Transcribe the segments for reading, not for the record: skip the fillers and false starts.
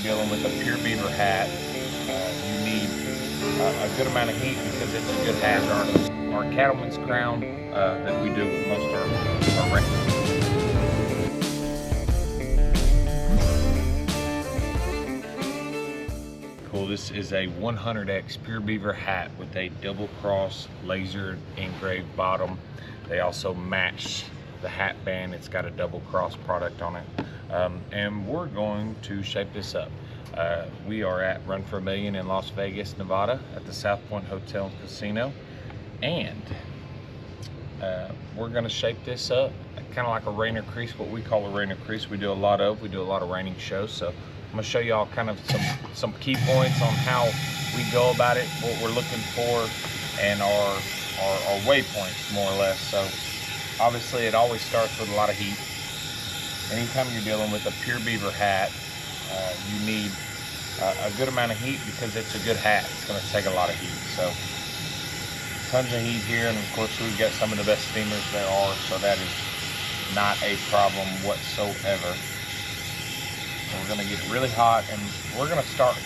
you're dealing with a pure beaver hat, you need a good amount of heat because it's a good hat. Our cattleman's crown that we do with most of our range. Cool, this is a 100X pure beaver hat with a double cross laser engraved bottom. They also match the hat band. It's got a double cross product on it. And we're going to shape this up. We are at Run for a Million in Las Vegas, Nevada at the South Point Hotel and Casino. And we're gonna shape this up kind of like a reiner crease, what we call a reiner crease. We do a lot of reining shows. So I'm gonna show you all kind of some key points on how we go about it, what we're looking for, and our waypoints more or less. So obviously it always starts with a lot of heat. Anytime you're dealing with a pure beaver hat, you need a good amount of heat because it's a good hat. It's going to take a lot of heat. So tons of heat here, and of course we've got some of the best steamers there are, so that is not a problem whatsoever. So we're going to get really hot, and we're going to start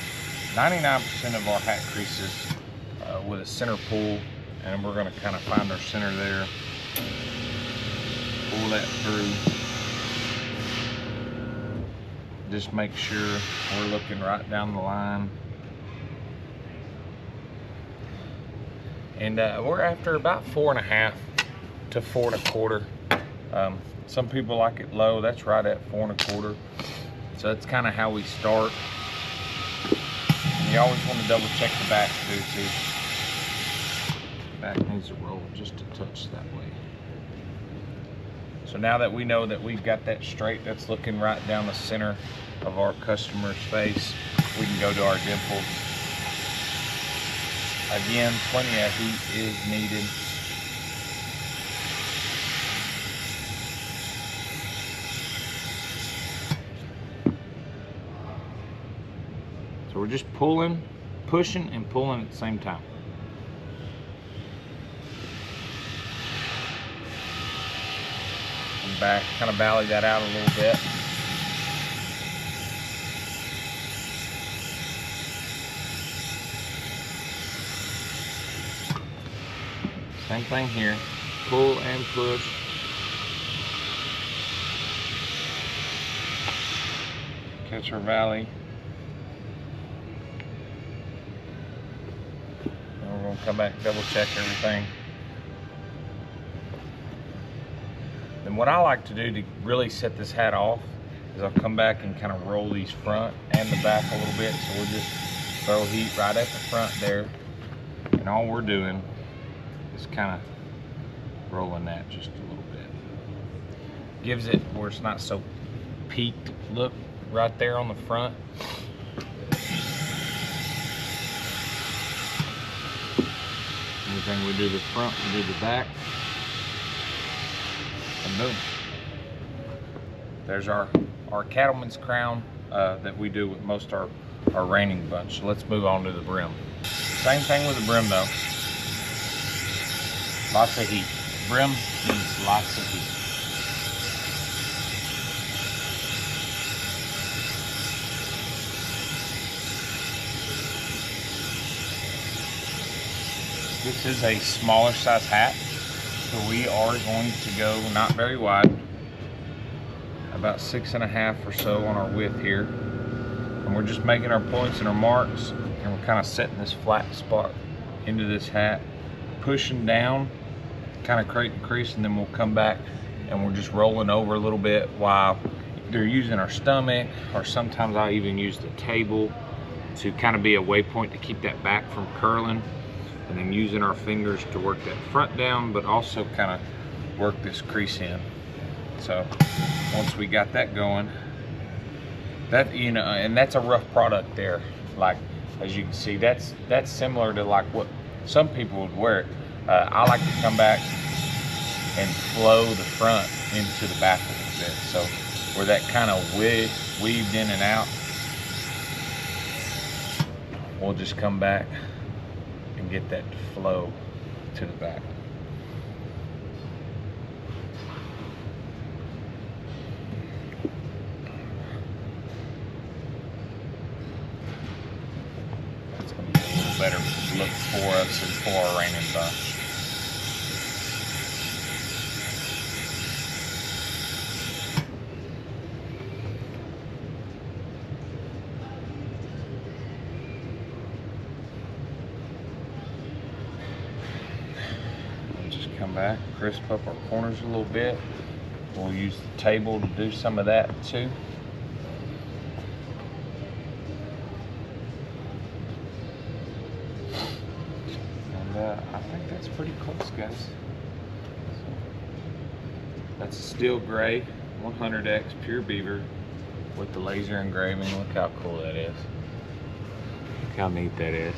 99% of our hat creases with a center pull, and we're going to kind of find our center there, pull that through. Just make sure we're looking right down the line. And we're after about 4.5 to 4 1/4. Some people like it low. That's right at 4 1/4. So that's kind of how we start. And you always want to double check the back too. The back needs to roll just a touch that way. So now that we know that we've got that straight, that's looking right down the center of our customer's face, we can go to our dimples. Again, plenty of heat is needed. So we're just pulling, pushing, and pulling at the same time. Back, kind of valley that out a little bit. Same thing here, pull and push. Catch our valley. And we're going to come back and double check everything. And what I like to do to really set this hat off is I'll come back and kind of roll these front and the back a little bit. So we'll just throw heat right at the front there. And all we're doing is kind of rolling that just a little bit. Gives it where it's not so peaked look right there on the front. Anything we do the front, we do the back. And boom. There's our cattleman's crown that we do with most of our reining bunch. So let's move on to the brim. Same thing with the brim though. Lots of heat. Brim means lots of heat. This is a smaller size hat. So we are going to go not very wide, about 6.5 or so on our width here. And we're just making our points and our marks, and we're kind of setting this flat spot into this hat, pushing down, kind of creating a crease, and then we'll come back and we're just rolling over a little bit while either using our stomach, or sometimes I even use the table to kind of be a waypoint to keep that back from curling. And then using our fingers to work that front down, but also kind of work this crease in. So once we got that going, that, you know, and that's a rough product there. Like, as you can see, that's similar to like what some people would wear it. I like to come back and flow the front into the back a little bit. So where that kind of weaved in and out, we'll just come back and get that flow to the back. better look for us and for our reining bunch. Just come back, crisp up our corners a little bit. We'll use the table to do some of that too. I think that's pretty close, guys. So, that's a steel gray 100X pure beaver with the laser engraving. Look how cool that is. Look how neat that is.